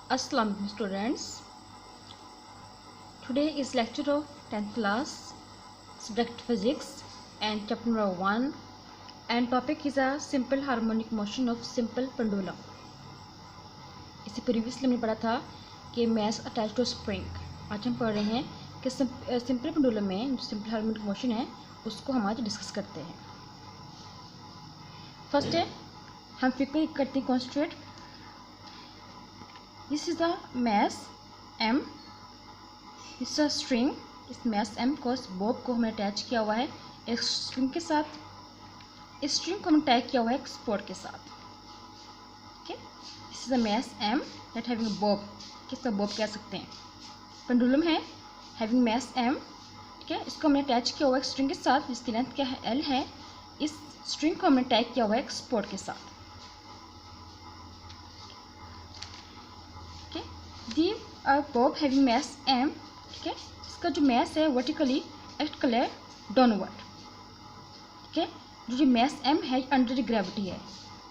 Assalamu alaikum students. Today is lecture of 10th class, subject physics and chapter number 1 and topic is a simple harmonic motion of simple pendulum. इससे previously हमने पढ़ा था कि mass attached to spring. आज हम पढ़ रहे हैं कि सिंपल पेंडुलम में जो सिंपल हार्मोनिक मोशन है उसको हम आज डिस्कस करते हैं. फर्स्ट है हम फिगर करते हैं constitute. This is the mass m, इस स्ट्रिंग, इस मैस m को इस बॉब को हमने अटैच किया हुआ है एक स्ट्रिंग के साथ. इस स्ट्रिंग को हमने अटैच किया हुआ है एक स्पॉट के साथ. Okay, this is the mass m that having bob. किसका बॉब कह सकते हैं, पेंडुलम है हैविंग मैस m. ठीक है, इसको हमने अटैच किया हुआ है एक स्ट्रिंग के साथ जिसकी लेंथ क्या है l है. इस स्ट्रिंग को हमने अटैच किया हुआ है एक स्पॉट के साथ. दी बॉब हैविंग मैस m. ठीक है, इसका जो मैस है वर्टिकली एक्ट कर है डाउनवर्ड. ठीक है, जो मैस m है अंडर ग्रेविटी है.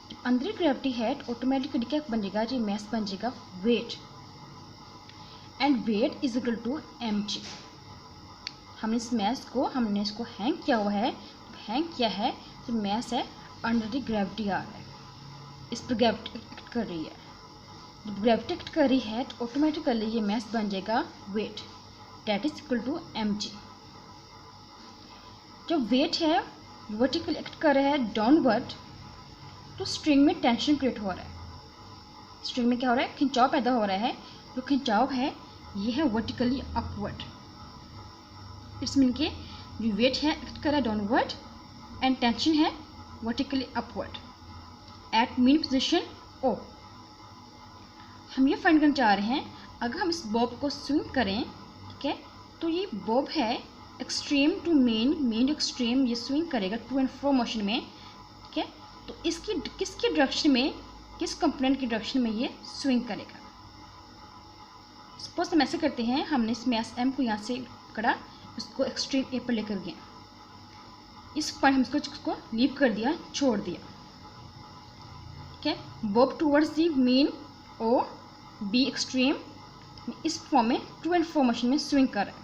जब अंडर ग्रेविटी है तो ऑटोमेटिकली क्या बन जाएगा, जो मैस बन जाएगा weight. And weight is equal to mg. हमने इस मैस को हमने इसको हैंग किया हुआ है. हैंग किया है जो मैस है अंडर ग्रेविटी आ रहा है, इस पर ग्रेविटी एक्ट कर रही है. जब ग्रेविटी एक्ट कर रही है तो ऑटोमेटिकली ये मैस बन जाएगा weight, that is equal to mg. जब वेट है वर्टिकल एक्ट कर रहा है डाउनवर्ड तो स्ट्रिंग में टेंशन क्रिएट हो रहा है. स्ट्रिंग में क्या हो रहा है, खिंचाव पैदा हो रहा है. जो खिंचाव है ये है वर्टिकली अपवर्ड. इट्स मीन के जो वेट है एक्ट कर रहा है डाउनवर्ड एंड टेंशन है vertically upward at mean position O. हम ये फाइंड करना चाह रहे हैं अगर हम इस बॉब को स्विंग करें, ठीक है, तो ये बॉब है extreme to mean, mean extreme ये स्विंग करेगा टू एंड फ्रो मोशन में. ठीक है, तो इसकी किसकी डायरेक्शन में, किस कंपोनेंट की डायरेक्शन में ये स्विंग करेगा. सपोज हम ऐसे करते हैं, हमने इस मैस m को यहाँ से पकड़ा, इसको एक्सट्रीम ए पर लेकर गए. इस पॉइंट हम इसको लीव कर दिया, छोड़ दिया. ठीक है, Bob towards the main O B extreme इस फॉर्म में टू एंड फ्रो मोशन में स्विंग कर रहा है.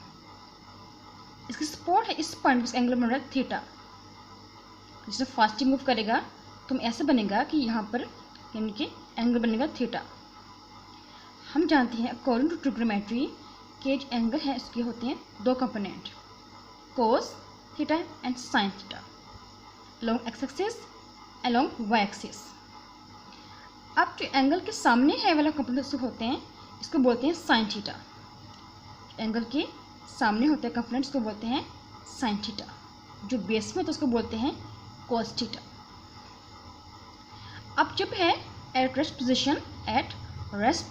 इसकी सपोर्ट है इस पॉइंट पर एंगल बन रहा है थीटा. जैसे फास्टिंग मूव करेगा तो ऐसे बनेगा कि यहाँ पर यानी कि एंगल बनेगा थीटा. हम जानते हैं अकॉर्डिंग टू ट्रिग्नोमेट्री के जो एंगल है इसके होते हैं दो component, cos theta and sine theta, along x axis along y axis. अब जो एंगल के सामने है वाला कंपोनेंट होते हैं इसको बोलते हैं साइन थीटा. एंगल के सामने होते हैं कंपोनेंट्स को बोलते हैं साइन थीटा. जो बेस में तो उसको बोलते हैं कोस थीटा. अब जब है at rest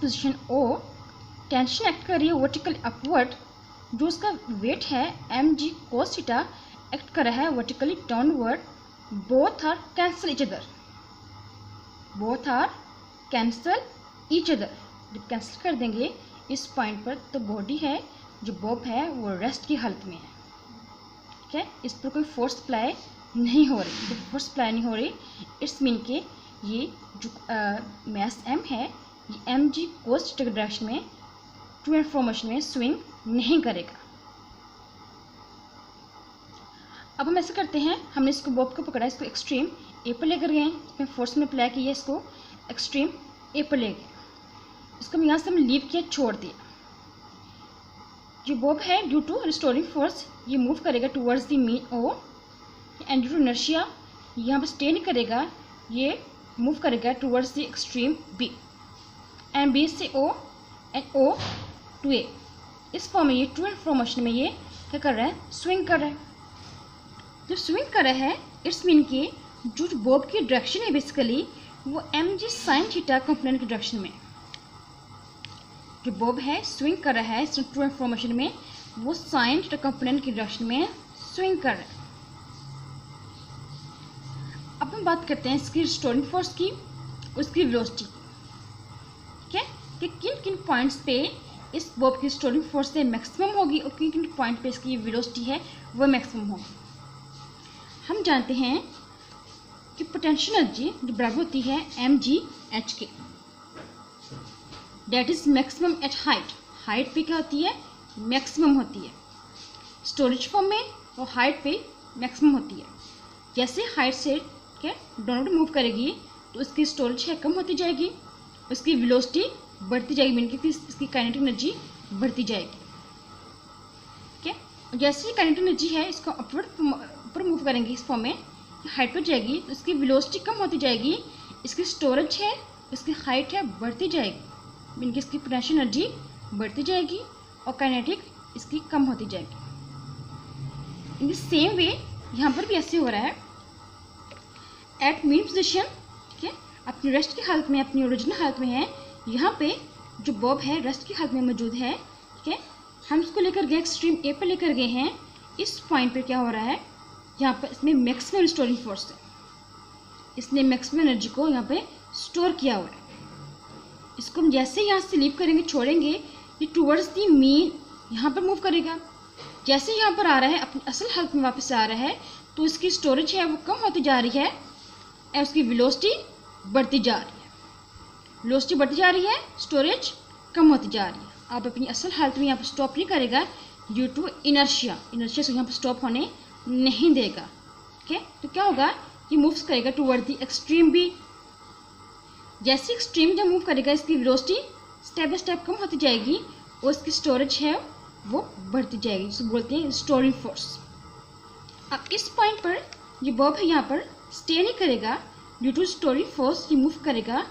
position O tension act कर रही है वर्टिकल अपवर्ड. जो उसका वेट है mg कोस थीटा एक्ट कर रहा है vertically downward. Both are cancel each other, both are cancel each other. जब कैंसिल कर देंगे इस पॉइंट पर तो बॉडी है जो बॉब है वो रेस्ट की हालत में है. ठीक है, इस पर कोई फोर्स अप्लाई नहीं हो रही. जब फोर्स अप्लाई नहीं हो रही इट्स मीन के ये जो मैस m है ये mg कोस थीटा डायरेक्शन में टू एंड फ्रो मोशन में स्विंग नहीं करेगा. अब हम ऐसे करते हैं, हमने इसको बॉब को पकड़ा, इसको एक्सट्रीम ए पर लेकर गए, इसमें फोर्स में अप्लाई किया, इसको एक्सट्रीम ए पर ले गए. इसको हम यहाँ से हम लीव किया, छोड़ दिया. जो बॉब है ड्यू टू रिस्टोरिंग फोर्स ये मूव करेगा towards the mean O end due to inertia यहाँ पर स्टे नहीं करेगा, ये मूव करेगा towards the extreme B end B से O end O to A. इस फॉर्म में ये टू एंड फ्रो मोशन में ये क्या कर रहा है, स्विंग कर रहा है. जो स्विंग कर रहा है इट्स मीन कि जो बॉब की डायरेक्शन है बेसिकली वो mg साइन थीटा कंपोनेंट की डायरेक्शन में. जो बॉब है स्विंग कर रहा है टू एंड फ्रो मोशन में वो साइन थीटा कंपोनेंट की डायरेक्शन में स्विंग कर रहा है. अब हम बात करते हैं इसकी रिस्टोरिंग फोर्स की और इसकी वेलोसिटी की. ठीक है, कि किन किन पॉइंट्स पे इस बॉब की रिस्टोरिंग फोर्स से मैक्सिमम होगी और किन किन पॉइंट पे इसकी वेलोसिटी है वो मैक्सिमम होगी. हम जानते हैं कि पोटेंशियल एनर्जी जो बराबर होती है mg h के. That is maximum at height. Height पे क्या होती है, मैक्सिमम होती है। स्टोरेज फॉर्म में और हाइट पे मैक्सिमम होती है। जैसे हाइट से क्या डाउनवर्ड मूव करेगी तो उसकी स्टोरेज है कम होती जाएगी, उसकी वेलोसिटी बढ़ती जाएगी, मीन कि इसकी काइनेटिक एनर्जी बढ़ती जाएगी। ठीक है, जैसे ही काइनेटिक एनर्जी है इसको अपवर्ड ऊपर मूव करेंगे इस फॉर्म में, हाइट पर जाएगी तो इसकी वेलोसिटी कम होती जाएगी, इसकी स्टोरेज है, इसकी हाइट है बढ़ती जाएगी, मीन कि इसकी पोटेंशियल एनर्जी बढ़ती जाएगी और काइनेटिक इसकी कम होती जाएगी। इन द सेम वे यहाँ पर भी ऐसे हो रहा है। एट मीन पोजिशन, ठीक है, अपनी रेस्ट की हालत में, अपनी ओरिजिनल हालत में है, यहाँ पे जो बॉब है रेस्ट की हालत में मौजूद है। ठीक है, हम इसको लेकर गए एक्सट्रीम ए पर लेकर गए हैं। इस पॉइंट पे क्या हो रहा है, यहाँ पर इसमें मैक्सिमम स्टोरिंग फोर्स है, इसने मैक्सिमम एनर्जी को यहाँ पे स्टोर किया हुआ है। इसको हम जैसे यहाँ से लीव करेंगे, छोड़ेंगे, ये टूवर्ड्स दी मीन यहाँ पर मूव करेगा। जैसे यहाँ पर आ रहा है, अपनी असल हालत में वापस आ रहा है, तो इसकी स्टोरेज है वो कम होती जा रही है और उसकी वेलोसिटी बढ़ती जा रही है। वेलोसिटी बढ़ती जा रही है, स्टोरेज कम होती जा रही है। आप अपनी असल हालत में यहाँ पर स्टॉप नहीं करेगा ड्यू टू इनर्शिया। इनर्शिया से यहाँ पर स्टॉप होने नहीं देगा। ठीक है, तो क्या होगा, ये मूव्स करेगा टूवर्ड दी एक्सट्रीम बी। जैसे एक्सट्रीम जब मूव करेगा इसकी वेलोसिटी स्टेप बाय स्टेप कम होती जाएगी और इसकी स्टोरेज है वो बढ़ती जाएगी, जिसे बोलते हैं स्टोरिंग फोर्स। अब इस पॉइंट पर ये बॉब है यहाँ पर स्टे नहीं करेगा ड्यू टू स्टोरिंग फोर्स, ये मूव करेगा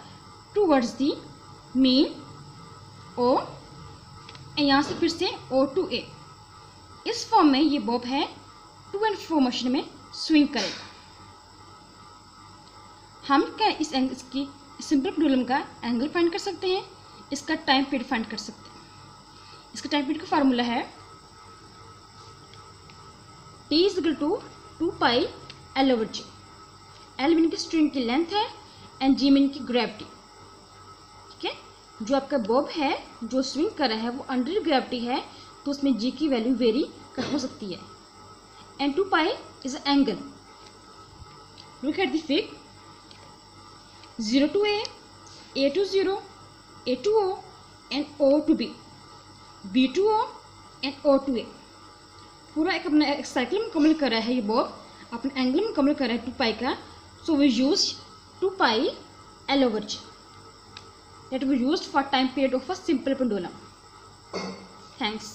टूवर्ड्स दी मीन ओ, यहाँ से फिर से ओ टू ए। इस फॉर्म में ये बॉब है टू एंड फ्रो मोशन में स्विंग करेगा। हम क्या इसकी सिंपल पेंडुलम का एंगल फाइंड कर सकते हैं, इसका टाइम पीरियड फाइंड कर सकते हैं। इसका टाइम पीरियड का फार्मूला है T is equal to 2 pi L over G। L mean की स्ट्रिंग की लेंथ है एंड G मीन की ग्रेविटी। ठीक है, जो आपका बॉब है जो स्विंग कर रहा है वो अंडर ग्रेविटी है, तो उसमें G की वैल्यू वेरी हो सकती है। And 2 pi is a angle. Look at the fig 0 to A to 0, A to O and O to B, B to O and O to A। पूरा एक अपना एक साइकिल मुकम्मल कर रहा है ये बॉब, अपना एंगल मुकम्मल कर रहा है 2 पाई का। So we use 2 pi L over G that we used for time period of a simple pendulum। Thanks।